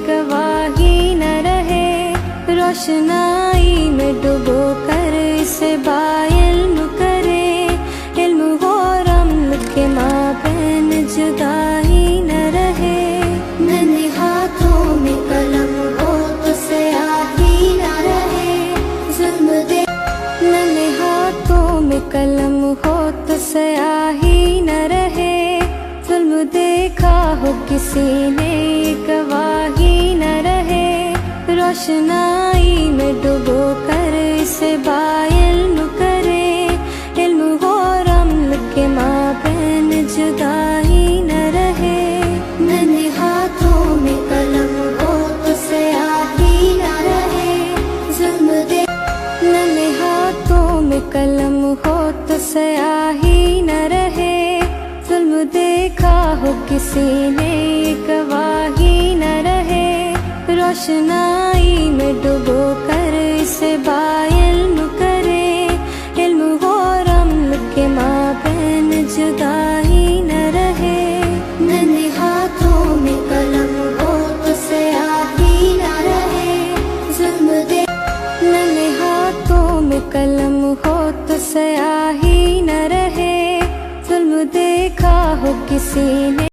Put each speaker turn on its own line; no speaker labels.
गवाही न रहे, रोशनाई में डुबो कर इसे बाइल्म करे। इल्म हो रमल के माबैन जुदाई न रहे, नन्हे हाथों में कलम हो तो स्याही न रहे। जुल्म दे नन्हे हाथों में कलम हो तो स्याही न रहे। जुल्म देखा हो किसी ने गवाही न रहे, रोशनाई में डुबो कर इसे बाइल्म करे। इल्म हो रमल के माबैन जुदाई न रहे, नन्हे हाथों में कलम हो तो स्याही न रहे। जुल्म दे नन्हे हाथों में कलम हो तो स्याही न रहे। जुल्म देखा हो किसी ने गवाही न रहे, रोशनाई में डुबो कर इसे बाइल्म करे। इल्म हो रमल के माबैन जुदाई न रहे, नन्हे हाथों में कलम हो तो स्याही न रहे। जुल्म दे नन्हे हाथों में कलम हो तो स्याही न रहे। जुल्म देखा हो किसी ने